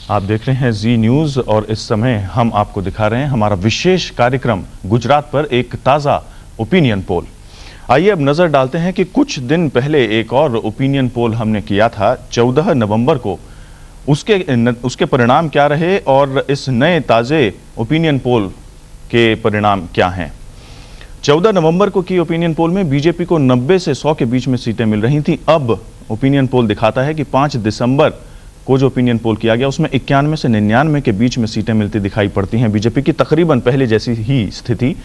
आप देख रहे हैं जी न्यूज और इस समय हम आपको दिखा रहे हैं हमारा विशेष कार्यक्रम गुजरात पर एक ताजा ओपिनियन पोल। आइए अब नजर डालते हैं कि कुछ दिन पहले एक और ओपिनियन पोल हमने किया था 14 नवंबर को। उसके परिणाम क्या रहे और इस नए ताजे ओपिनियन पोल के परिणाम क्या हैं। 14 नवंबर को की ओपिनियन पोल में बीजेपी को 90 से 100 के बीच में सीटें मिल रही थी। अब ओपिनियन पोल दिखाता है कि 5 दिसंबर को जो ओपिनियन पोल किया गया उसमें 91 से 99 के बीच में सीटें मिलती दिखाई पड़ती हैं। बीजेपी की तकरीबन पहले जैसी ही स्थिति।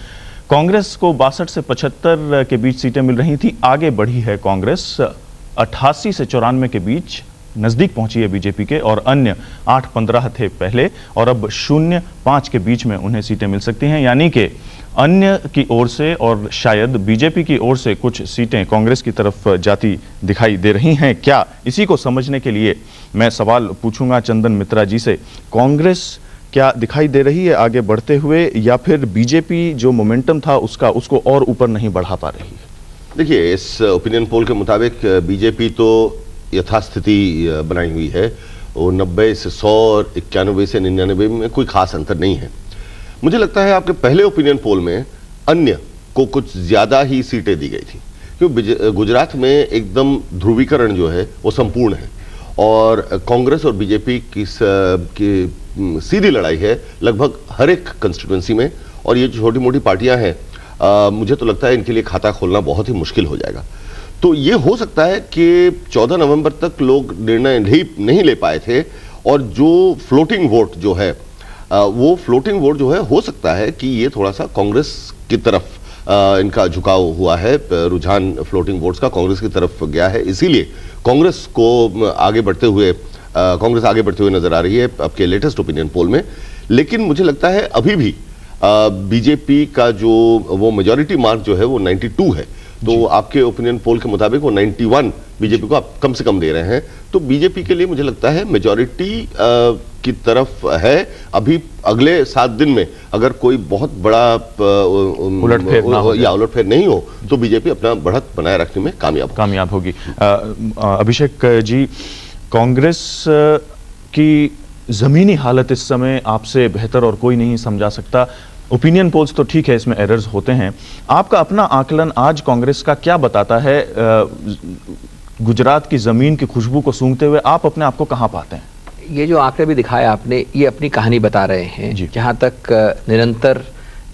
कांग्रेस को 62 से 75 के बीच सीटें मिल रही थी। आगे बढ़ी है कांग्रेस, 88 से 94 के बीच नजदीक पहुंची है बीजेपी के, और अन्य 8-15 थे पहले और अब 0-5 के बीच में उन्हें सीटें मिल सकती हैं। यानी कि अन्य की ओर से और शायद बीजेपी की ओर से कुछ सीटें कांग्रेस की तरफ जाती दिखाई दे रही हैं। क्या, इसी को समझने के लिए मैं सवाल पूछूंगा चंदन मित्रा जी से। कांग्रेस क्या दिखाई दे रही है आगे बढ़ते हुए, या फिर बीजेपी जो मोमेंटम था उसको और ऊपर नहीं बढ़ा पा रही है? देखिए, इस ओपिनियन पोल के मुताबिक बीजेपी तो यथास्थिति बनाई हुई है। वो 90 से 100 और 91 से 99 में कोई खास अंतर नहीं है। मुझे लगता है आपके पहले ओपिनियन पोल में अन्य को कुछ ज्यादा ही सीटें दी गई थी, क्योंकि गुजरात में एकदम ध्रुवीकरण जो है वो संपूर्ण है और कांग्रेस और बीजेपी की सीधी लड़ाई है लगभग हर एक कंस्टिट्यूएंसी में। और ये जो छोटी मोटी पार्टियां हैं, मुझे तो लगता है इनके लिए खाता खोलना बहुत ही मुश्किल हो जाएगा। तो ये हो सकता है कि 14 नवंबर तक लोग निर्णय नहीं ले पाए थे, और जो फ्लोटिंग वोट जो है वो फ्लोटिंग वोट जो है हो सकता है कि ये थोड़ा सा कांग्रेस की तरफ इनका झुकाव हुआ है। रुझान फ्लोटिंग वोट्स का कांग्रेस की तरफ गया है, इसीलिए कांग्रेस आगे बढ़ते हुए नजर आ रही है आपके लेटेस्ट ओपिनियन पोल में। लेकिन मुझे लगता है अभी भी बीजेपी का जो वो मेजॉरिटी मार्क जो है वो 92 है। तो आपके ओपिनियन पोल के मुताबिक वो 91 बीजेपी को आप कम से कम दे रहे हैं। तो बीजेपी के लिए मुझे लगता है मेजॉरिटी की तरफ है। अभी अगले 7 दिन में अगर कोई बहुत बड़ा उलटफेर नहीं हो तो बीजेपी अपना बढ़त बनाए रखने में कामयाब होगी। अभिषेक जी, कांग्रेस की जमीनी हालत इस समय आपसे बेहतर और कोई नहीं समझा सकता। ओपिनियन पोल्स तो ठीक है, इसमें एरर्स होते हैं। आपका अपना आकलन आज कांग्रेस का क्या बताता है? गुजरात की जमीन की खुशबू को सूंघते हुए आप अपने आप को कहां पाते हैं? ये जो आंकड़े भी दिखाया आपने, ये अपनी कहानी बता रहे हैं। जहां तक निरंतर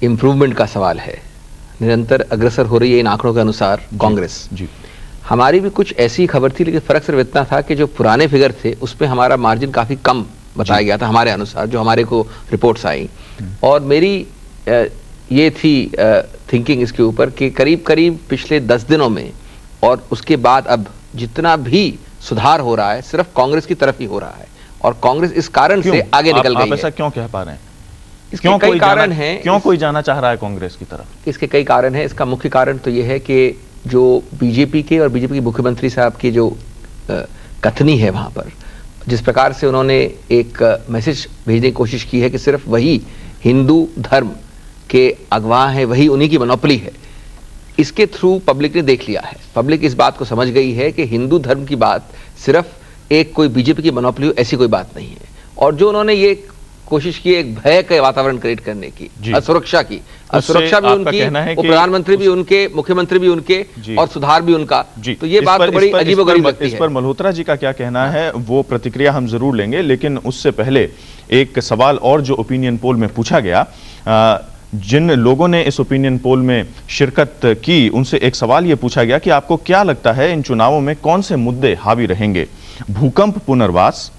इंप्रूवमेंट का सवाल है, निरंतर अग्रसर हो रही है इन आंकड़ों के अनुसार कांग्रेस। हमारी भी कुछ ऐसी खबर थी, लेकिन फर्क सिर्फ इतना था कि जो पुराने फिगर थे उस पर हमारा मार्जिन काफी कम बताया गया था हमारे अनुसार, जो हमारे को रिपोर्ट्स आई। और मेरी ये थी थिंकिंग इसके ऊपर कि करीब करीब पिछले 10 दिनों में और उसके बाद अब जितना भी सुधार हो रहा है सिर्फ कांग्रेस की तरफ ही हो रहा है, और कांग्रेस इस कारण से आगे निकल गई है। आप ऐसा क्यों कह पा रहे हैं? इसके कई कारण हैं। क्यों कोई जाना चाह रहा है कांग्रेस की तरफ? इसके कई कारण हैं। इसका मुख्य कारण तो यह है कि जो बीजेपी के और बीजेपी के मुख्यमंत्री साहब की जो कथनी है, वहां पर जिस प्रकार से उन्होंने एक मैसेज भेजने की कोशिश की है कि सिर्फ वही हिंदू धर्म के अगवा है, वही उन्हीं की मोनोपोली है, इसके थ्रू पब्लिक ने देख लिया है। पब्लिक इस बात को समझ गई है कि हिंदू धर्म की बात सिर्फ एक कोई बीजेपी की मोनोपोली हो, ऐसी कोई बात नहीं है। और जो उन्होंने ये कोशिश की एक भय का वातावरण क्रिएट करने की, असुरक्षा की, असुरक्षा भी उनकी, प्रधानमंत्री भी उनके, मुख्यमंत्री भी उनके, और सुधार भी उनका। तो ये बात तो बड़ी अजीबोगरीब लगती है। इस पर मल्होत्रा जी का क्या कहना है, वो प्रतिक्रिया हम जरूर लेंगे, लेकिन उससे पहले एक सवाल और जो ओपिनियन पोल में पूछा गया, जिन लोगों ने इस ओपिनियन पोल में शिरकत की उनसे एक सवाल यह पूछा गया कि आपको क्या लगता है इन चुनावों में कौन से मुद्दे हावी रहेंगे? भूकंप पुनर्वास,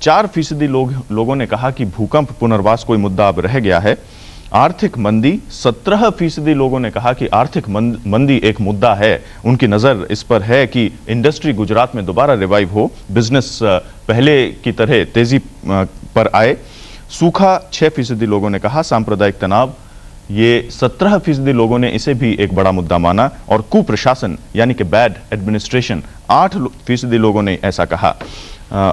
4% लोगों ने कहा कि भूकंप पुनर्वास कोई मुद्दा अब रह गया है। आर्थिक मंदी, 17% लोगों ने कहा कि आर्थिक मंदी एक मुद्दा है। उनकी नजर इस पर है कि इंडस्ट्री गुजरात में दोबारा रिवाइव हो, बिजनेस पहले की तरह तेजी पर आए। सूखा, 6% लोगों ने कहा। सांप्रदायिक तनाव, ये 17% लोगों ने इसे भी एक बड़ा मुद्दा माना। और कुप्रशासन यानी कि बैड एडमिनिस्ट्रेशन, 8% लोगों ने ऐसा कहा।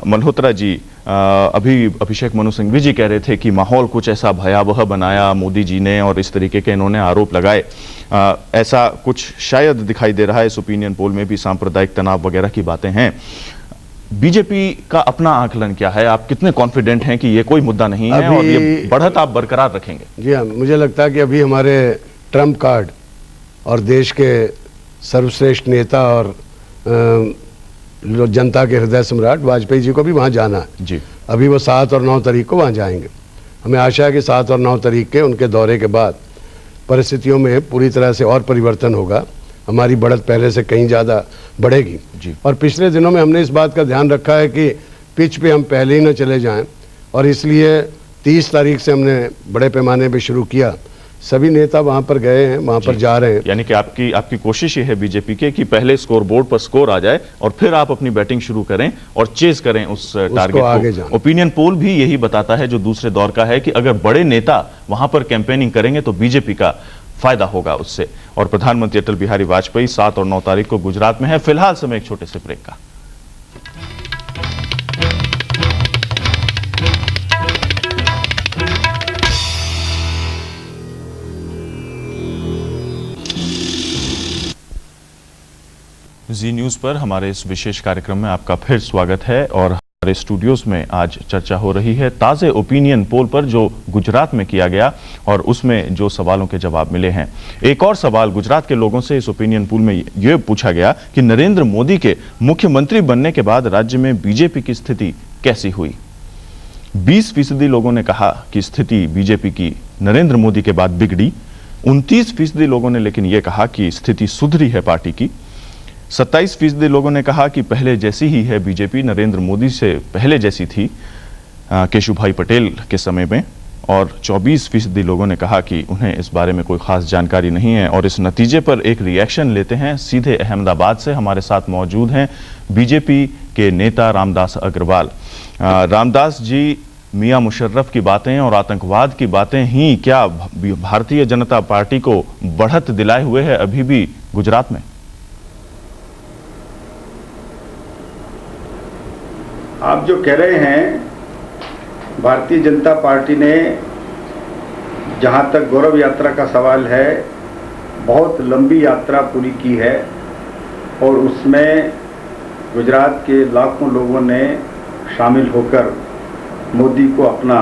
मल्होत्रा जी, अभी अभिषेक मनु सिंघवी जी कह रहे थे कि माहौल कुछ ऐसा भयावह बनाया मोदी जी ने, और इस तरीके के इन्होंने आरोप लगाए। ऐसा कुछ शायद दिखाई दे रहा है इस ओपिनियन पोल में भी, सांप्रदायिक तनाव वगैरह की बातें हैं। बीजेपी का अपना आकलन क्या है? आप कितने कॉन्फिडेंट हैं कि ये कोई मुद्दा नहीं है और ये बढ़त आप बरकरार रखेंगे? जी हाँ, मुझे लगता है कि अभी हमारे ट्रम्प कार्ड और देश के सर्वश्रेष्ठ नेता और जनता के हृदय सम्राट वाजपेयी जी को भी वहाँ जाना है जी। अभी वो 7 और 9 तारीख को वहाँ जाएंगे। हमें आशा है कि 7 और 9 तारीख के उनके दौरे के बाद परिस्थितियों में पूरी तरह से और परिवर्तन होगा, हमारी बढ़त पहले से कहीं ज़्यादा बढ़ेगी जी। और पिछले दिनों में हमने इस बात का ध्यान रखा है कि पिच पे हम पहले ही न चले जाएं और इसलिए 30 तारीख से हमने बड़े पैमाने पे शुरू किया। सभी नेता वहां पर गए हैं, वहां पर जा रहे हैं। यानी कि आपकी कोशिश ये है बीजेपी के कि पहले स्कोर बोर्ड पर स्कोर आ जाए और फिर आप अपनी बैटिंग शुरू करें और चेज करें उस टारगेट आगे को। ओपिनियन पोल भी यही बताता है जो दूसरे दौर का है कि अगर बड़े नेता वहां पर कैंपेनिंग करेंगे तो बीजेपी का फायदा होगा उससे। और प्रधानमंत्री अटल बिहारी वाजपेयी 7 और 9 तारीख को गुजरात में है। फिलहाल समय एक छोटे से ब्रेक का। जी न्यूज़ पर हमारे इस विशेष कार्यक्रम में आपका फिर स्वागत है और हमारे स्टूडियोज में आज चर्चा हो रही है ताज़े ओपिनियन पोल पर जो गुजरात में किया गया और उसमें जो सवालों के जवाब मिले हैं। एक और सवाल गुजरात के लोगों से इस ओपिनियन पोल में यह पूछा गया कि नरेंद्र मोदी के मुख्यमंत्री बनने के बाद राज्य में बीजेपी की स्थिति कैसी हुई। 20% लोगों ने कहा कि स्थिति बीजेपी की नरेंद्र मोदी के बाद बिगड़ी। 29% लोगों ने लेकिन यह कहा कि स्थिति सुधरी है पार्टी की। 27% लोगों ने कहा कि पहले जैसी ही है बीजेपी, नरेंद्र मोदी से पहले जैसी थी केशुभाई पटेल के समय में। और 24% लोगों ने कहा कि उन्हें इस बारे में कोई खास जानकारी नहीं है। और इस नतीजे पर एक रिएक्शन लेते हैं सीधे अहमदाबाद से। हमारे साथ मौजूद हैं बीजेपी के नेता रामदास अग्रवाल। रामदास जी, मियां मुशर्रफ की बातें और आतंकवाद की बातें ही क्या भारतीय जनता पार्टी को बढ़त दिलाए हुए है अभी भी गुजरात में? आप जो कह रहे हैं, भारतीय जनता पार्टी ने, जहां तक गौरव यात्रा का सवाल है, बहुत लंबी यात्रा पूरी की है और उसमें गुजरात के लाखों लोगों ने शामिल होकर मोदी को अपना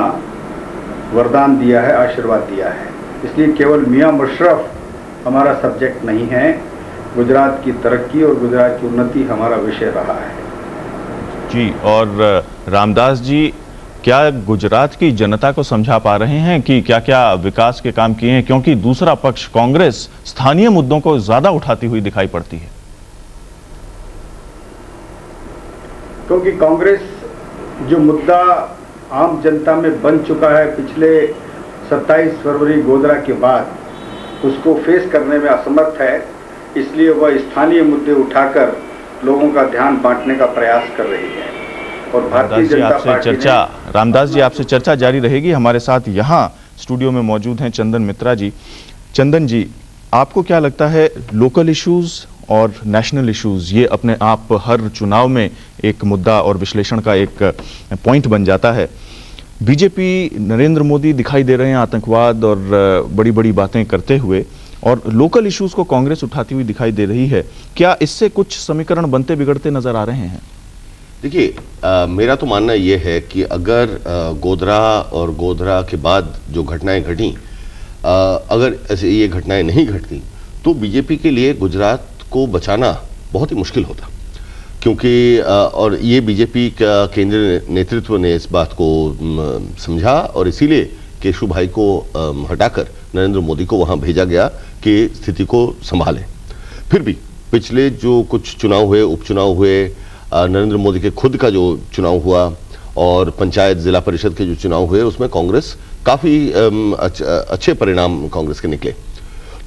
वरदान दिया है, आशीर्वाद दिया है। इसलिए केवल मियां मुशर्रफ हमारा सब्जेक्ट नहीं है, गुजरात की तरक्की और गुजरात की उन्नति हमारा विषय रहा है जी। और रामदास जी, क्या गुजरात की जनता को समझा पा रहे हैं कि क्या क्या विकास के काम किए हैं? क्योंकि दूसरा पक्ष कांग्रेस स्थानीय मुद्दों को ज्यादा उठाती हुई दिखाई पड़ती है। क्योंकि कांग्रेस जो मुद्दा आम जनता में बन चुका है पिछले 27 फरवरी गोधरा के बाद, उसको फेस करने में असमर्थ है, इसलिए वह स्थानीय मुद्दे उठाकर लोगों का ध्यान बांटने का प्रयास कर रही है। और भारतीय जनता पार्टी रामदास जी, आपसे चर्चा जारी रहेगी। हमारे साथ यहाँ स्टूडियो में मौजूद हैं चंदन मित्रा जी। चंदन जी, आपको क्या लगता है लोकल इश्यूज और नेशनल इश्यूज ये अपने आप हर चुनाव में एक मुद्दा और विश्लेषण का एक पॉइंट बन जाता है? बीजेपी, नरेंद्र मोदी दिखाई दे रहे हैं आतंकवाद और बड़ी बड़ी बातें करते हुए, और लोकल इश्यूज को कांग्रेस उठाती हुई दिखाई दे रही है। क्या इससे कुछ समीकरण बनते बिगड़ते नजर आ रहे हैं? देखिए, मेरा तो मानना यह है कि अगर गोधरा और गोधरा के बाद जो घटनाएं घटी, अगर ऐसे ये घटनाएं नहीं घटती तो बीजेपी के लिए गुजरात को बचाना बहुत ही मुश्किल होता। क्योंकि और ये बीजेपी का केंद्रीय नेतृत्व ने इस बात को समझा और इसीलिए केशुभाई को हटाकर नरेंद्र मोदी को वहां भेजा गया कि स्थिति को संभालें। फिर भी पिछले जो कुछ चुनाव हुए, उपचुनाव हुए, नरेंद्र मोदी के खुद का जो चुनाव हुआ और पंचायत जिला परिषद के जो चुनाव हुए, उसमें कांग्रेस काफी अच्छे परिणाम कांग्रेस के निकले।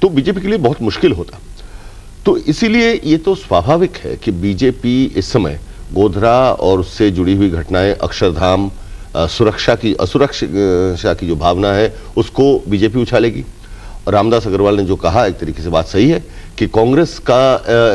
तो बीजेपी के लिए बहुत मुश्किल होता। तो इसीलिए ये तो स्वाभाविक है कि बीजेपी इस समय गोधरा और उससे जुड़ी हुई घटनाएं, अक्षरधाम, सुरक्षा की जो भावना है उसको बीजेपी उछालेगी। रामदास अग्रवाल ने जो कहा, एक तरीके से बात सही है कि कांग्रेस का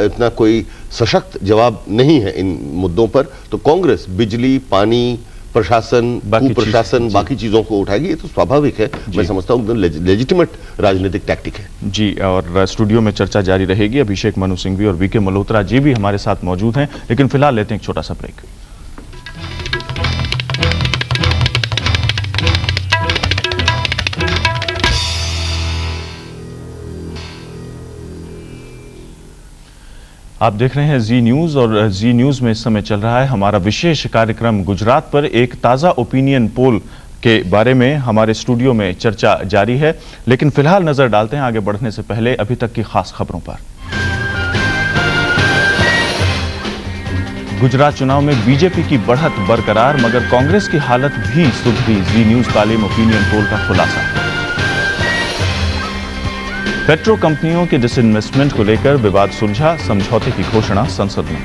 इतना कोई सशक्त जवाब नहीं है इन मुद्दों पर, तो कांग्रेस बिजली, पानी, प्रशासन, कुप्रशासन, बाकी चीजों को उठाएगी। ये तो स्वाभाविक है। मैं समझता हूँ लेजिटिमेट राजनीतिक टैक्टिक है जी। और स्टूडियो में चर्चा जारी रहेगी। अभिषेक मनु सिंघवी और वीके मल्होत्रा जी भी हमारे साथ मौजूद हैं, लेकिन फिलहाल लेते हैं एक छोटा सा ब्रेक। आप देख रहे हैं जी न्यूज और जी न्यूज में इस समय चल रहा है हमारा विशेष कार्यक्रम गुजरात पर। एक ताजा ओपिनियन पोल के बारे में हमारे स्टूडियो में चर्चा जारी है, लेकिन फिलहाल नजर डालते हैं आगे बढ़ने से पहले अभी तक की खास खबरों पर। गुजरात चुनाव में बीजेपी की बढ़त बरकरार, मगर कांग्रेस की हालत भी सुधरी। जी न्यूज तालीम ओपिनियन पोल का खुलासा। पेट्रो कंपनियों के डिसइन्वेस्टमेंट को लेकर विवाद सुलझा, समझौते की घोषणा संसद में।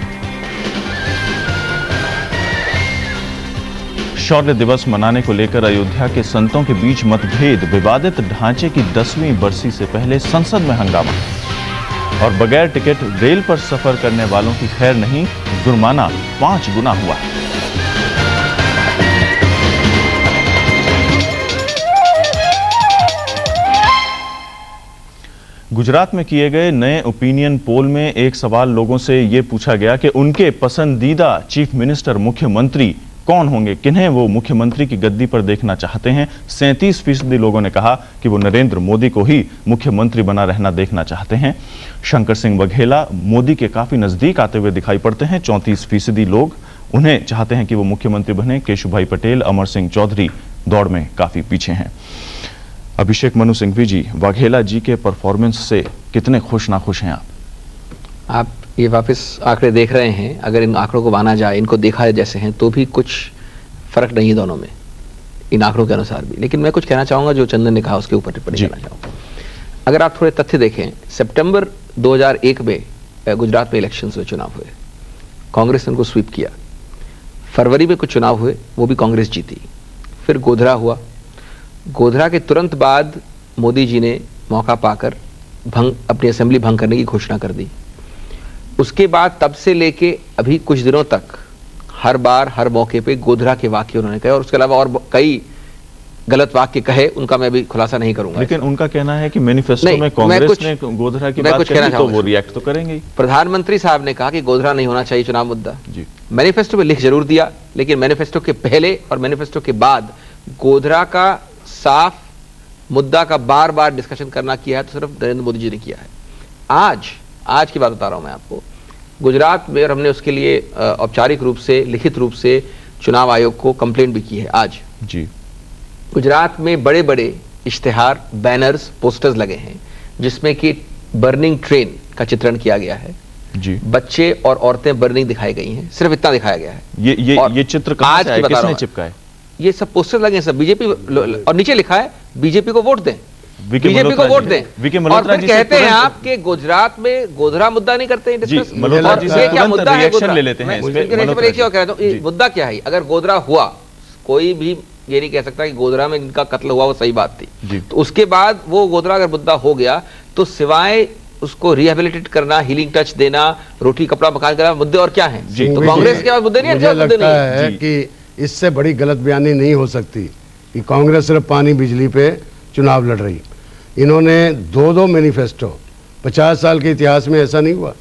शौर्य दिवस मनाने को लेकर अयोध्या के संतों के बीच मतभेद, विवादित ढांचे की 10वीं बरसी से पहले संसद में हंगामा। और बगैर टिकट रेल पर सफर करने वालों की खैर नहीं, जुर्माना 5 गुना हुआ। गुजरात में किए गए नए ओपिनियन पोल में एक सवाल लोगों से यह पूछा गया कि उनके पसंदीदा चीफ मिनिस्टर, मुख्यमंत्री कौन होंगे, किन्हें वो मुख्यमंत्री की गद्दी पर देखना चाहते हैं। 37% लोगों ने कहा कि वो नरेंद्र मोदी को ही मुख्यमंत्री बना रहना देखना चाहते हैं। शंकर सिंह वघेला मोदी के काफी नजदीक आते हुए दिखाई पड़ते हैं। 34% लोग उन्हें चाहते हैं कि वो मुख्यमंत्री बने। केशुभाई पटेल, अमर सिंह चौधरी दौड़ में काफी पीछे हैं। अभिषेक मनु सिंघवी जी, वाघेला जी के परफॉर्मेंस से कितने खुश नाखुश हैं आप? ये वापस आंकड़े देख रहे हैं, अगर इन आंकड़ों को माना जाए, इनको देखा जाए जैसे हैं, तो भी कुछ फर्क नहीं है दोनों में, इन आंकड़ों के अनुसार भी। लेकिन मैं कुछ कहना चाहूंगा जो चंदन ने कहा उसके ऊपर टिप्पणी करना चाहूंगा। अगर आप थोड़े तथ्य देखें, सितंबर 2001 में गुजरात में इलेक्शंस हुए, चुनाव हुए, कांग्रेस ने उनको स्वीप किया। फरवरी में कुछ चुनाव हुए, वो भी कांग्रेस जीती। फिर गोधरा हुआ, गोधरा के तुरंत बाद मोदी जी ने मौका पाकर अपनी असेंबली भंग करने की घोषणा कर दी। उसके बाद तब से लेके अभी कुछ दिनों तक हर बार हर मौके पे गोधरा के वाक्य उन्होंने कहे, और उसके अलावा और कई गलत वाक्य कहे, उनका मैं अभी खुलासा नहीं करूंगा। लेकिन उनका कहना है कि मैनिफेस्टो में कांग्रेस ने गोधरा की बात कही तो वो रिएक्ट तो करेंगे ही। प्रधानमंत्री साहब ने कहा कि गोधरा नहीं होना चाहिए चुनाव मुद्दा। मैनिफेस्टो में लिख जरूर दिया, लेकिन मैनिफेस्टो के पहले और मैनिफेस्टो के बाद गोधरा का साफ मुद्दा का बार बार डिस्कशन करना किया है तो सिर्फ नरेंद्र मोदी जी ने किया है। आज की बात बता रहा हूं मैं आपको, गुजरात में, और हमने उसके लिए औपचारिक रूप से, लिखित रूप से चुनाव आयोग को कंप्लेंट भी की है। आज जी गुजरात में बड़े बड़े इश्तिहार, बैनर्स, पोस्टर्स लगे हैं जिसमें कि बर्निंग ट्रेन का चित्रण किया गया है जी। बच्चे और औरतें बर्निंग दिखाई गई हैं, सिर्फ इतना दिखाया गया है। ये चित्र कहां से आया, किसने चिपकाए? ये सब पोस्टर लगे हैं, सब बीजेपी, और नीचे लिखा है बीजेपी को वोट दें, बीजेपी को वोट दें। और फिर कहते हैं आप कि गुजरात में गोधरा मुद्दा नहीं करते हैं डिस्कस। क्या मुद्दा है गोधरा? ले लेते हैं मुद्दा क्या है? अगर गोधरा हुआ, कोई भी ये नहीं कह सकता कि गोधरा में इनका कत्ल हुआ वो सही बात थी। तो उसके बाद वो गोधरा अगर मुद्दा हो गया तो सिवाय उसको रिहेबिलिटेट करना, हीलिंग टच देना, रोटी कपड़ा मकान करना, मुद्दे और क्या है? तो कांग्रेस के मुद्दे नहीं है कि इससे बड़ी गलत बयानी नहीं हो सकती कि कांग्रेस सिर्फ पानी बिजली पे चुनाव लड़ रही। इन्होंने दो मैनिफेस्टो, 50 साल के इतिहास में ऐसा नहीं हुआ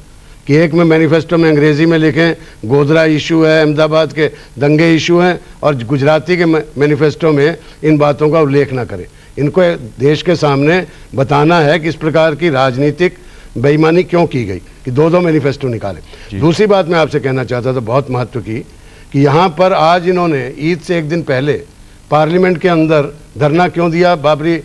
कि एक में मैनिफेस्टो में अंग्रेजी में लिखें गोधरा इशू है, अहमदाबाद के दंगे इशू हैं, और गुजराती के मैनिफेस्टो में इन बातों का उल्लेख ना करें। इनको देश के सामने बताना है कि इस प्रकार की राजनीतिक बेईमानी क्यों की गई कि दो मैनिफेस्टो निकाले। दूसरी बात मैं आपसे कहना चाहता था, बहुत महत्व की, कि यहाँ पर आज इन्होंने ईद से एक दिन पहले पार्लियामेंट के अंदर धरना क्यों दिया बाबरी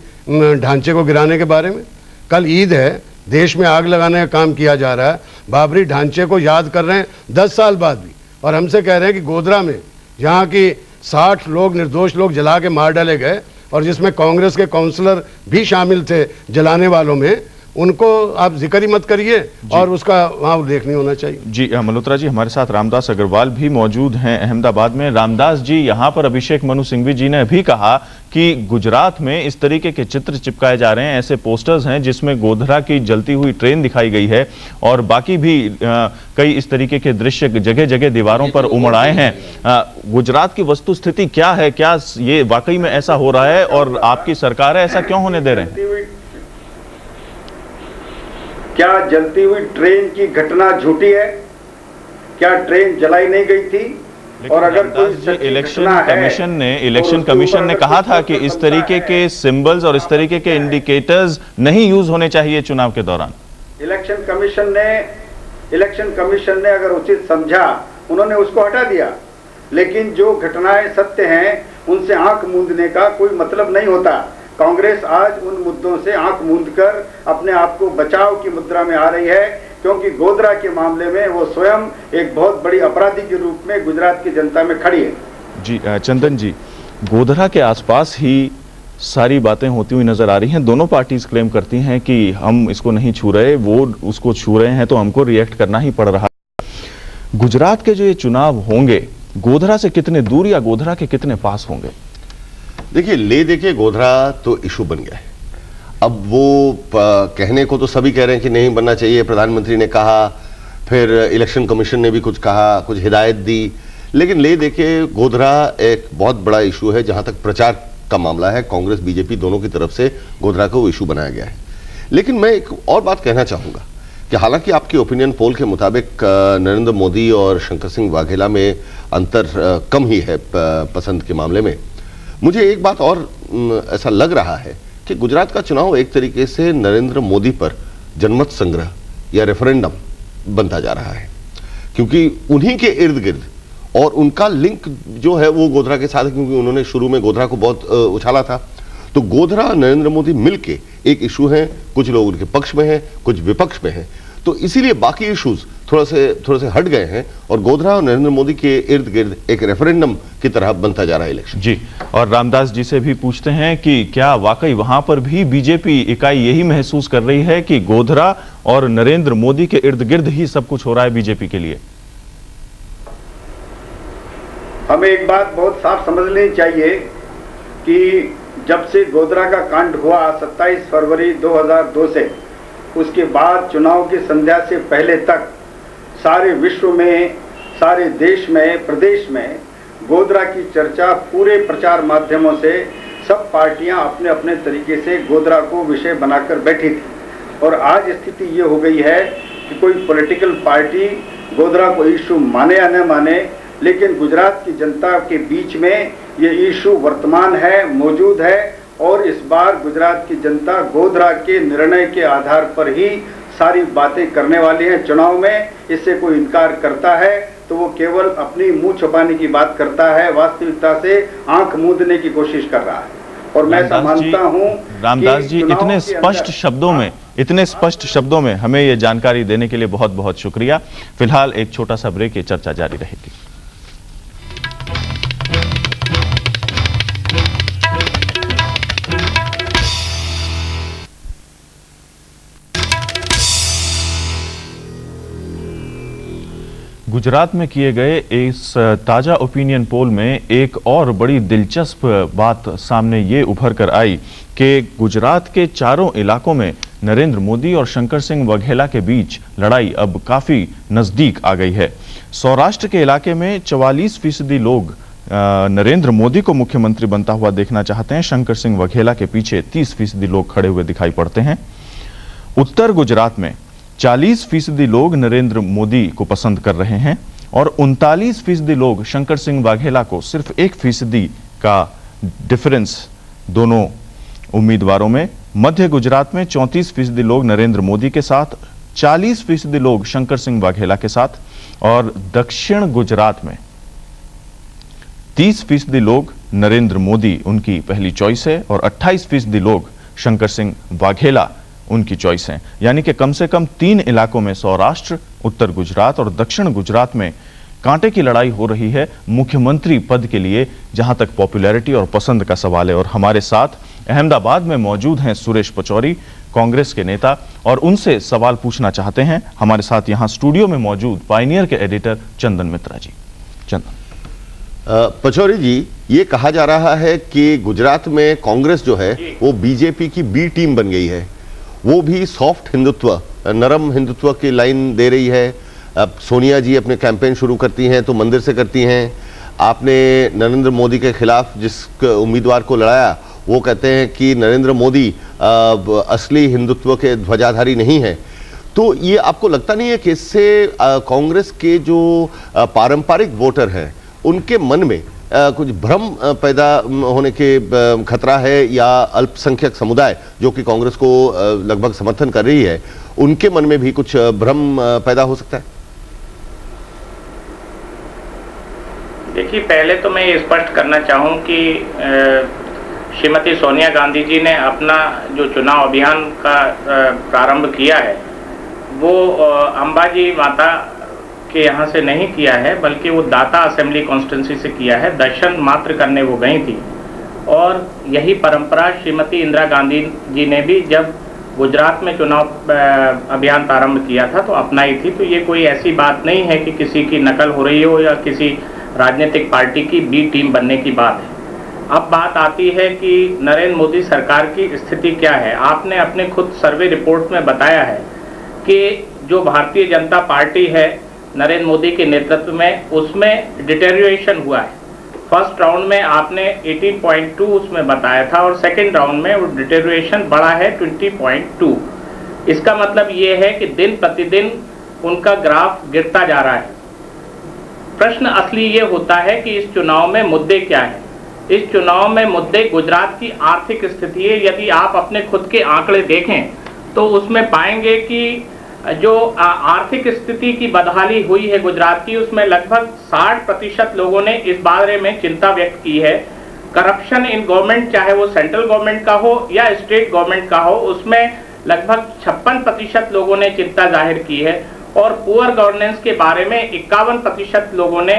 ढांचे को गिराने के बारे में? कल ईद है, देश में आग लगाने का काम किया जा रहा है, बाबरी ढांचे को याद कर रहे हैं 10 साल बाद भी, और हमसे कह रहे हैं कि गोधरा में जहाँ की 60 लोग, निर्दोष लोग जला के मार डाले गए, और जिसमें कांग्रेस के काउंसलर भी शामिल थे जलाने वालों में, उनको आप जिक्र ही मत करिए और उसका वहां उल्लेख नहीं होना चाहिए। जी मल्होत्रा जी, हमारे साथ रामदास अग्रवाल भी मौजूद हैं अहमदाबाद में। रामदास जी, यहाँ पर अभिषेक मनु सिंघवी जी ने भी कहा कि गुजरात में इस तरीके के चित्र चिपकाए जा रहे हैं, ऐसे पोस्टर्स हैं जिसमें गोधरा की जलती हुई ट्रेन दिखाई गई है, और बाकी भी कई इस तरीके के दृश्य जगह जगह दीवारों पर उमड़ आए हैं। गुजरात की वस्तु स्थिति क्या है? क्या ये वाकई में ऐसा हो रहा है और आपकी सरकार है ऐसा क्यों होने दे रहे हैं? क्या जलती हुई ट्रेन की घटना झूठी है? क्या ट्रेन जलाई नहीं गई थी? और अगर कोई इलेक्शन कमीशन ने कहा था कि इस तरीके के सिंबल्स और इस तरीके के इंडिकेटर्स नहीं यूज होने चाहिए चुनाव के दौरान। इलेक्शन कमीशन ने इलेक्शन कमीशन ने अगर उचित समझा उन्होंने उसको हटा दिया, लेकिन जो घटनाएं सत्य हैं उनसे आंख मूंदने का कोई मतलब नहीं होता। कांग्रेस आज उन मुद्दों से आंख मूंदकर अपने आप को बचाव की मुद्रा में आ रही है, क्योंकि गोधरा के मामले में वो स्वयं एक बहुत बड़ी अपराधी के रूप में गुजरात की जनता में खड़ी है। जी चंदन जी, गोधरा के आसपास ही सारी बातें होती हुई नजर आ रही हैं। दोनों पार्टीज क्लेम करती हैं कि हम इसको नहीं छू रहे, वो उसको छू रहे हैं, तो हमको रिएक्ट करना ही पड़ रहा है। गुजरात के जो ये चुनाव होंगे, गोधरा से कितने दूर या गोधरा के कितने पास होंगे? देखिए, ले देखिए, गोधरा तो इशू बन गया है। अब वो कहने को तो सभी कह रहे हैं कि नहीं बनना चाहिए, प्रधानमंत्री ने कहा, फिर इलेक्शन कमीशन ने भी कुछ कहा, कुछ हिदायत दी, लेकिन ले देखिए गोधरा एक बहुत बड़ा इशू है जहां तक प्रचार का मामला है। कांग्रेस बीजेपी दोनों की तरफ से गोधरा को इशू बनाया गया है। लेकिन मैं एक और बात कहना चाहूंगा कि हालांकि आपकी ओपिनियन पोल के मुताबिक नरेंद्र मोदी और शंकर सिंह वाघेला में अंतर कम ही है पसंद के मामले में, मुझे एक बात और ऐसा लग रहा है कि गुजरात का चुनाव एक तरीके से नरेंद्र मोदी पर जनमत संग्रह या रेफरेंडम बनता जा रहा है, क्योंकि उन्हीं के इर्द गिर्द और उनका लिंक जो है वो गोधरा के साथ है, क्योंकि उन्होंने शुरू में गोधरा को बहुत उछाला था। तो गोधरा नरेंद्र मोदी मिलके एक इशू है, कुछ लोग उनके पक्ष में हैं, कुछ विपक्ष में हैं, तो इसीलिए बाकी इश्यूज थोड़ा से हट गए हैं और गोधरा और नरेंद्र मोदी के इर्द गिर्द एक रेफरेंडम की तरह बनता जा रहा है इलेक्शन। जी, और रामदास जी से भी पूछते हैं कि क्या वाकई वहां पर भी बीजेपी इकाई यही महसूस कर रही है कि गोधरा और नरेंद्र मोदी के इर्द गिर्द ही सब कुछ हो रहा है बीजेपी के लिए? हमें एक बात बहुत साफ समझ लेनी चाहिए कि जब से गोधरा का कांड हुआ 27 फरवरी 2002 से, उसके बाद चुनाव की संध्या से पहले तक सारे विश्व में, सारे देश में, प्रदेश में गोधरा की चर्चा पूरे प्रचार माध्यमों से सब पार्टियां अपने अपने तरीके से गोधरा को विषय बनाकर बैठी थी। और आज स्थिति ये हो गई है कि कोई पॉलिटिकल पार्टी गोधरा को इशू माने या न माने, लेकिन गुजरात की जनता के बीच में ये इशू वर्तमान है, मौजूद है, और इस बार गुजरात की जनता गोधरा के निर्णय के आधार पर ही सारी बातें करने वाली है चुनाव में। इससे कोई इनकार करता है तो वो केवल अपनी मुंह छुपाने की बात करता है, वास्तविकता से आंख मूंदने की कोशिश कर रहा है। और मैं मानता हूं रामदास जी, इतने स्पष्ट शब्दों में हमें ये जानकारी देने के लिए बहुत बहुत शुक्रिया। फिलहाल एक छोटा सा ब्रेक, ये चर्चा जारी रहेगी। गुजरात में किए गए इस ताजा ओपिनियन पोल में एक और बड़ी दिलचस्प बात सामने ये उभर कर आई कि गुजरात के चारों इलाकों में नरेंद्र मोदी और शंकर सिंह वाघेला के बीच लड़ाई अब काफी नजदीक आ गई है। सौराष्ट्र के इलाके में 44% लोग नरेंद्र मोदी को मुख्यमंत्री बनता हुआ देखना चाहते हैं। शंकर सिंह वाघेला के पीछे 30% लोग खड़े हुए दिखाई पड़ते हैं। उत्तर गुजरात में 40% लोग नरेंद्र मोदी को पसंद कर रहे हैं और 39% लोग शंकर सिंह वाघेला को, सिर्फ 1% का डिफरेंस दोनों उम्मीदवारों में। मध्य गुजरात में 34% लोग नरेंद्र मोदी के साथ, 40% लोग शंकर सिंह वाघेला के साथ, और दक्षिण गुजरात में 30% लोग नरेंद्र मोदी उनकी पहली चॉइस है और 28% लोग शंकर सिंह वाघेला उनकी चॉइस है। यानी कि कम से कम 3 इलाकों में, सौराष्ट्र, उत्तर गुजरात और दक्षिण गुजरात में कांटे की लड़ाई हो रही है मुख्यमंत्री पद के लिए, जहां तक पॉपुलैरिटी और पसंद का सवाल है। और हमारे साथ अहमदाबाद में मौजूद हैं सुरेश पचौरी, कांग्रेस के नेता, और उनसे सवाल पूछना चाहते हैं हमारे साथ यहां स्टूडियो में मौजूद पायनियर के एडिटर चंदन मित्रा जी। चंदन पचौरी जी, ये कहा जा रहा है कि गुजरात में कांग्रेस जो है वो बीजेपी की बी टीम बन गई है, वो भी सॉफ्ट हिंदुत्व, नरम हिंदुत्व की लाइन दे रही है। अब सोनिया जी अपने कैंपेन शुरू करती हैं तो मंदिर से करती हैं। आपने नरेंद्र मोदी के खिलाफ जिस उम्मीदवार को लड़ाया वो कहते हैं कि नरेंद्र मोदी असली हिंदुत्व के ध्वजाधारी नहीं है। तो ये आपको लगता नहीं है कि इससे कांग्रेस के जो पारंपरिक वोटर हैं उनके मन में कुछ भ्रम पैदा होने के खतरा है, या अल्पसंख्यक समुदाय जो कि कांग्रेस को लगभग समर्थन कर रही है, उनके मन में भी कुछ भ्रम पैदा हो सकता है? देखिए, पहले तो मैं ये स्पष्ट करना चाहूँ कि श्रीमती सोनिया गांधी जी ने अपना जो चुनाव अभियान का प्रारंभ किया है वो अंबाजी माता के यहाँ से नहीं किया है, बल्कि वो दाता असेंबली कॉन्स्टिट्यूंसी से किया है। दर्शन मात्र करने वो गई थी, और यही परंपरा श्रीमती इंदिरा गांधी जी ने भी जब गुजरात में चुनाव अभियान प्रारंभ किया था तो अपनाई थी। तो ये कोई ऐसी बात नहीं है कि किसी की नकल हो रही हो या किसी राजनीतिक पार्टी की बी टीम बनने की बात है। अब बात आती है कि नरेंद्र मोदी सरकार की स्थिति क्या है। आपने अपने खुद सर्वे रिपोर्ट में बताया है कि जो भारतीय जनता पार्टी है नरेंद्र मोदी के नेतृत्व में, उसमें डिटेरियोरेशन हुआ है। फर्स्ट राउंड में आपने 18.2 उसमें बताया था, और सेकेंड राउंड में वो डिटेरियोरेशन बढ़ा है 20.2। इसका मतलब ये है कि दिन प्रतिदिन उनका ग्राफ गिरता जा रहा है। प्रश्न असली ये होता है कि इस चुनाव में मुद्दे क्या हैं। इस चुनाव में मुद्दे गुजरात की आर्थिक स्थिति है। यदि आप अपने खुद के आंकड़े देखें तो उसमें पाएंगे कि जो आर्थिक स्थिति की बदहाली हुई है गुजरात की, उसमें लगभग 60% लोगों ने इस बारे में चिंता व्यक्त की है। करप्शन इन गवर्नमेंट, चाहे वो सेंट्रल गवर्नमेंट का हो या स्टेट गवर्नमेंट का हो, उसमें लगभग 56% लोगों ने चिंता जाहिर की है, और पुअर गवर्नेंस के बारे में 51% लोगों ने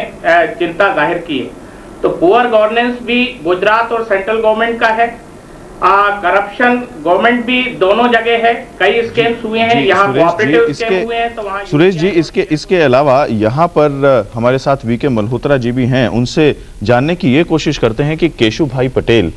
चिंता जाहिर की है। तो पुअर गवर्नेंस भी गुजरात और सेंट्रल गवर्नमेंट का है, करप्शन गवर्नमेंट भी दोनों जगह है। कई स्कैम्स हुए हैं, यहाँ कोऑपरेटिव स्कैम हुए हैं, तो वहाँ सुरेश जी इसके अलावा यहाँ पर हमारे साथ वीके मल्होत्रा जी भी हैं। उनसे जानने की ये कोशिश करते हैं कि केशु भाई पटेल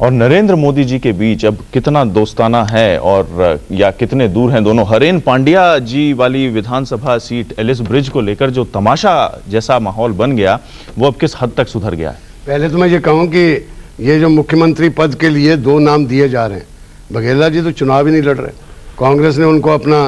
और नरेंद्र मोदी जी के बीच अब कितना दोस्ताना है, और या कितने दूर हैं दोनों। हरेन पांड्या जी वाली विधानसभा सीट एलिस ब्रिज को लेकर जो तमाशा जैसा माहौल बन गया, वो अब किस हद तक सुधर गया है? पहले तो मैं ये कहूँ कि ये जो मुख्यमंत्री पद के लिए 2 नाम दिए जा रहे हैं, बघेला जी तो चुनाव ही नहीं लड़ रहे, कांग्रेस ने उनको अपना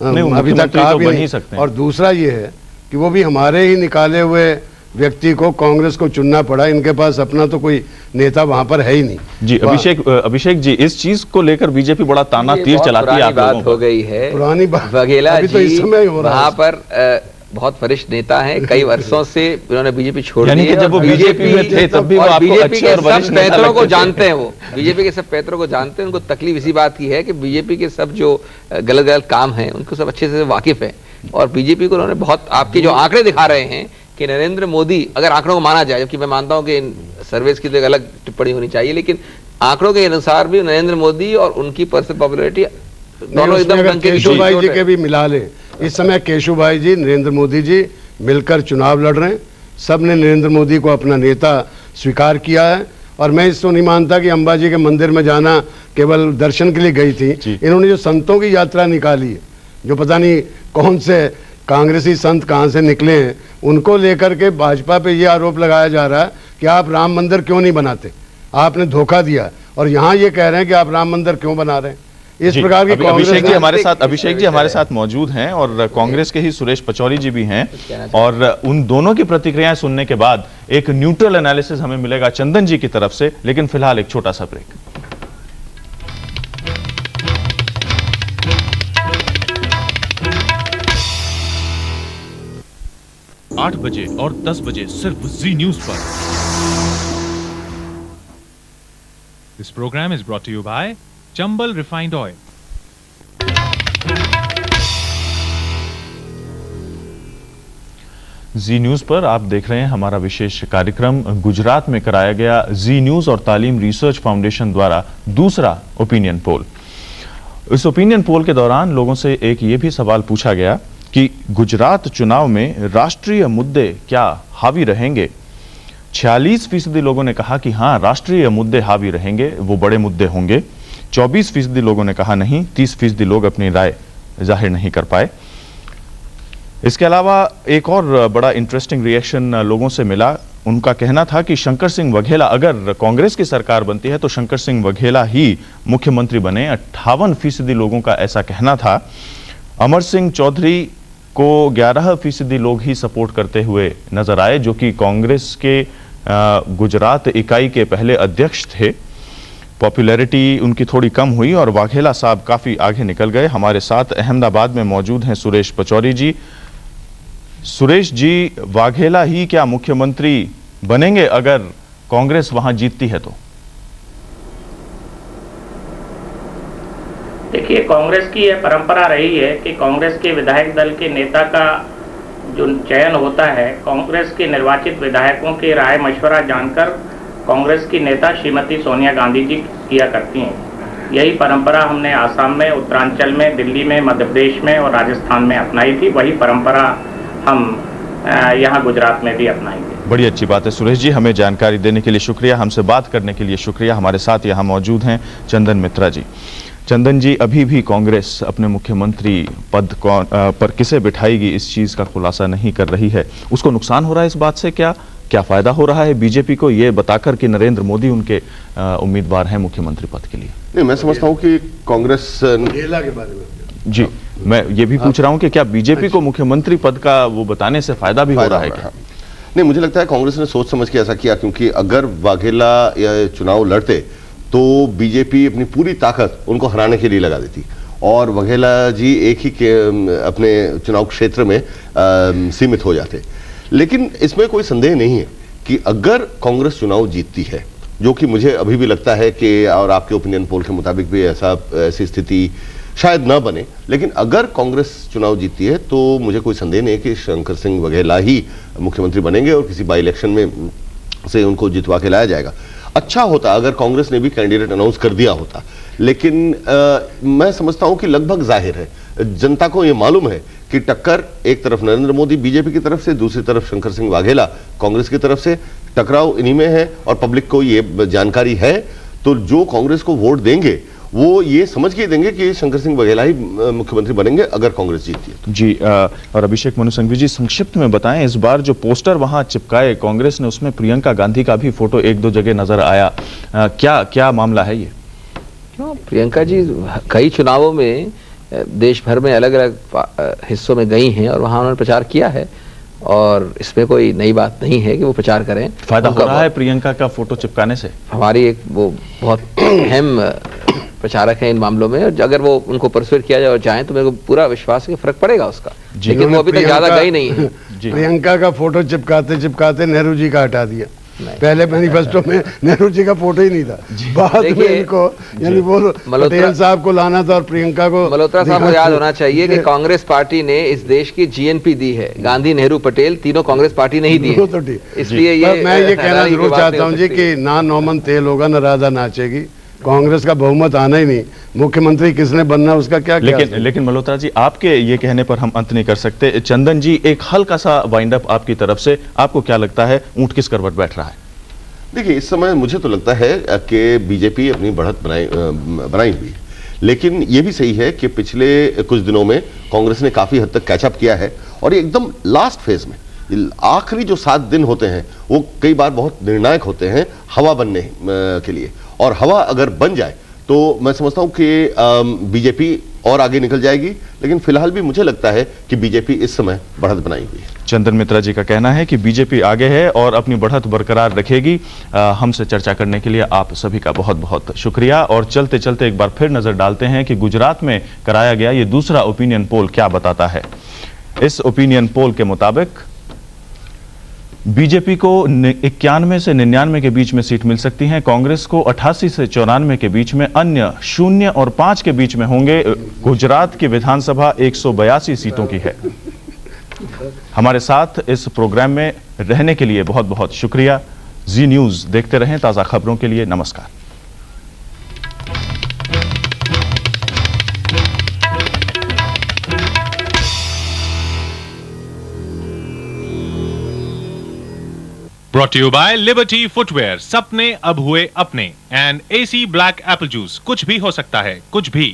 अभी तक कहा भी नहीं। और दूसरा ये है कि वो भी हमारे ही निकाले हुए व्यक्ति को कांग्रेस को चुनना पड़ा। इनके पास अपना तो कोई नेता वहां पर है ही नहीं। जी अभिषेक जी, इस चीज को लेकर बीजेपी बड़ा ताना तीर चलाती है। बात हो गई है, पुरानी बात। बघेला जी तो इस समय हो रहा वहां पर बहुत वरिष्ठ नेता हैं, कई वर्षों से उन्होंने बीजेपी छोड़ दी है। जब वो बीजेपी में थे तब भी वो आपको अच्छे और वरिष्ठ नेता पैतरों को जानते हैं, वो बीजेपी के सब पैतरों को जानते हैं। उनको तकलीफ इसी बात की है कि बीजेपी के सब जो गलत गलत काम हैं उनको सब अच्छे से वाकिफ है, और बीजेपी को उन्होंने बहुत, आपके जो आंकड़े दिखा रहे हैं कि नरेंद्र मोदी, अगर आंकड़ों को माना जाए, जबकि मैं मानता हूं कि सर्विस की तो एक अलग टिप्पणी होनी चाहिए, लेकिन आंकड़ों के अनुसार भी नरेंद्र मोदी और उनकी पर्सनल पॉपुलैरिटी दोनों एकदम केशु भाई जी के भी मिला ले। इस समय केशु भाई जी, नरेंद्र मोदी जी मिलकर चुनाव लड़ रहे हैं। सब ने नरेंद्र मोदी को अपना नेता स्वीकार किया है, और मैं इसको नहीं मानता कि अंबाजी के मंदिर में जाना केवल दर्शन के लिए गई थी। इन्होंने जो संतों की यात्रा निकाली है, जो पता नहीं कौन से कांग्रेसी संत कहां से निकले हैं, उनको लेकर के भाजपा पे ये आरोप लगाया जा रहा है कि आप राम मंदिर क्यों नहीं बनाते, आपने धोखा दिया। और यहाँ ये कह रहे हैं कि आप राम मंदिर क्यों बना रहे हैं। इस प्रकार की अभिषेक जी हमारे साथ मौजूद हैं, और कांग्रेस के ही सुरेश पचौरी जी भी हैं, और उन दोनों की प्रतिक्रियाएं सुनने के बाद एक न्यूट्रल एनालिसिस हमें मिलेगा चंदन जी की तरफ से। लेकिन फिलहाल एक छोटा सा ब्रेक। 8 बजे और 10 बजे सिर्फ जी न्यूज पर। This programme is brought to you by Chambal refined oil. Zee News पर आप देख रहे हैं हमारा विशेष कार्यक्रम। गुजरात में कराया गया जी न्यूज और तालीम रिसर्च फाउंडेशन द्वारा दूसरा ओपिनियन पोल। इस ओपिनियन पोल के दौरान लोगों से एक ये भी सवाल पूछा गया कि गुजरात चुनाव में राष्ट्रीय मुद्दे क्या हावी रहेंगे। 46% लोगों ने कहा कि हां, राष्ट्रीय मुद्दे हावी रहेंगे, वो बड़े मुद्दे होंगे। 24% लोगों ने कहा नहीं। 30% लोग अपनी राय जाहिर नहीं कर पाए। इसके अलावा एक और बड़ा इंटरेस्टिंग रिएक्शन लोगों से मिला। उनका कहना था कि शंकर सिंह वघेला, अगर कांग्रेस की सरकार बनती है तो शंकर सिंह वघेला ही मुख्यमंत्री बने। 58% लोगों का ऐसा कहना था। अमर सिंह चौधरी को 11% लोग ही सपोर्ट करते हुए नजर आए, जो कि कांग्रेस के गुजरात इकाई के पहले अध्यक्ष थे। पॉपुलैरिटी उनकी थोड़ी कम हुई और वाघेला साहब काफी आगे निकल गए। हमारे साथ अहमदाबाद में मौजूद हैं सुरेश पचौरी जी। सुरेश जी, वाघेला ही क्या मुख्यमंत्री बनेंगे अगर कांग्रेस वहां जीतती है तो? देखिए, कांग्रेस की यह परंपरा रही है कि कांग्रेस के विधायक दल के नेता का जो चयन होता है, कांग्रेस के निर्वाचित विधायकों के राय मशवरा जानकर कांग्रेस की नेता श्रीमती सोनिया गांधी जी किया करती हैं। यही परंपरा हमने आसाम में, उत्तरांचल में, दिल्ली में, मध्य प्रदेश में और राजस्थान में अपनाई थी। वही परंपरा हम यहाँ गुजरात में भी अपनाएंगे। बड़ी अच्छी बात है सुरेश जी, हमें जानकारी देने के लिए शुक्रिया, हमसे बात करने के लिए शुक्रिया। हमारे साथ यहाँ मौजूद हैं चंदन मित्रा जी। चंदन जी, अभी भी कांग्रेस अपने मुख्यमंत्री पद पर किसे बिठाएगी इस चीज का खुलासा नहीं कर रही है। उसको नुकसान हो रहा है इस बात से? क्या फायदा हो रहा है बीजेपी को ये बताकर कि नरेंद्र मोदी उनके उम्मीदवार हैं मुख्यमंत्री पद के लिए? नहीं, मैं समझता हूं कि कांग्रेस वाघेला के बारे में जी मैं ये भी पूछ रहा हूं कि क्या बीजेपी को मुख्यमंत्री पद का वो बताने से फायदा भी हो रहा है क्या? नहीं, मुझे लगता है कांग्रेस ने सोच समझ के ऐसा किया, क्योंकि अगर वाघेला या चुनाव लड़ते तो बीजेपी अपनी पूरी ताकत उनको हराने के लिए लगा देती और वाघेला जी एक ही के अपने चुनाव क्षेत्र में सीमित हो जाते। लेकिन इसमें कोई संदेह नहीं है कि अगर कांग्रेस चुनाव जीतती है, जो कि मुझे अभी भी लगता है कि, और आपके ओपिनियन पोल के मुताबिक भी ऐसी स्थिति शायद ना बने, लेकिन अगर कांग्रेस चुनाव जीतती है तो मुझे कोई संदेह नहीं है कि शंकर सिंह वाघेला ही मुख्यमंत्री बनेंगे और किसी बाई इलेक्शन में से उनको जितवा के लाया जाएगा। अच्छा होता अगर कांग्रेस ने भी कैंडिडेट अनाउंस कर दिया होता, लेकिन मैं समझता हूं कि लगभग जाहिर है, जनता को यह मालूम है कि टक्कर एक तरफ नरेंद्र मोदी बीजेपी की तरफ से, दूसरी तरफ शंकर सिंह वाघेला कांग्रेस की तरफ से, टकराव इन्हीं में है और पब्लिक को ये जानकारी है। तो जो कांग्रेस को वोट देंगे वो ये समझ के देंगे कि शंकर सिंह वाघेला ही मुख्यमंत्री बनेंगे अगर कांग्रेस जीतती है तो। जी, और अभिषेक मनु संघवी जी, संक्षिप्त में बताएं, इस बार जो पोस्टर वहां चिपकाए कांग्रेस ने, उसमें प्रियंका गांधी का भी फोटो एक दो जगह नजर आया। क्या मामला है ये? प्रियंका जी कई चुनावों में देश भर में अलग अलग हिस्सों में गई हैं और वहां उन्होंने प्रचार किया है और इसमें कोई नई बात नहीं है कि वो प्रचार करें। फायदा हो रहा है प्रियंका का फोटो चिपकाने से? हमारी एक वो बहुत अहम प्रचारक हैं इन मामलों में, और अगर वो उनको परसुएट किया जाए और जाएं तो मेरे को पूरा विश्वास है कि फर्क पड़ेगा उसका। लेकिन वो अभी तक ज्यादा गई नहीं है। प्रियंका का फोटो चिपकाते नेहरू जी का हटा दिया। पहले मैनिफेस्टो में नेहरू जी का फोटो ही नहीं था, बाद में इनको यानी वो पटेल साहब को लाना था और प्रियंका को। मल्होत्रा साहब को याद होना चाहिए कि कांग्रेस पार्टी ने इस देश की जीएनपी दी है, गांधी नेहरू पटेल तीनों कांग्रेस पार्टी नहीं दी है। इसलिए ये मैं ये कहना जरूर चाहता हूँ जी कि ना नौमन तेल होगा ना राधा नाचेगी। कांग्रेस का बहुमत आना ही नहीं, मुख्यमंत्री किसने बनना उसका क्या। लेकिन मल्होत्रा जी, आपके ये कहने पर हम अंत नहीं कर सकते। चंदन जी, एक हल्का सा वाइंड अप आपकी तरफ से, आपको क्या लगता है ऊंट किस करवट बैठ रहा है? देखिए, इस समय मुझे तो लगता है कि बीजेपी अपनी बढ़त बनाई हुई है, लेकिन यह भी सही है कि पिछले कुछ दिनों में कांग्रेस ने काफी हद तक कैचअप किया है और एकदम लास्ट फेज में आखिरी जो 7 दिन होते हैं वो कई बार बहुत निर्णायक होते हैं हवा बनने के लिए, और हवा अगर बन जाए तो मैं समझता हूं कि बीजेपी और आगे निकल जाएगी। लेकिन फिलहाल भी मुझे लगता है कि बीजेपी इस समय बढ़त बनाई हुई है। चंदन मित्रा जी का कहना है कि बीजेपी आगे है और अपनी बढ़त बरकरार रखेगी। हमसे चर्चा करने के लिए आप सभी का बहुत बहुत शुक्रिया। और चलते चलते एक बार फिर नजर डालते हैं कि गुजरात में कराया गया ये दूसरा ओपिनियन पोल क्या बताता है। इस ओपिनियन पोल के मुताबिक बीजेपी को 91 से 99 के बीच में सीट मिल सकती है, कांग्रेस को 88 से 94 के बीच में, अन्य 0 और 5 के बीच में होंगे। गुजरात की विधानसभा 182 सीटों की है। हमारे साथ इस प्रोग्राम में रहने के लिए बहुत बहुत शुक्रिया। जी न्यूज देखते रहें ताजा खबरों के लिए। नमस्कार। Brought to you by Liberty Footwear. सपने अब हुए अपने, and AC Black Apple Juice. कुछ भी हो सकता है, कुछ भी।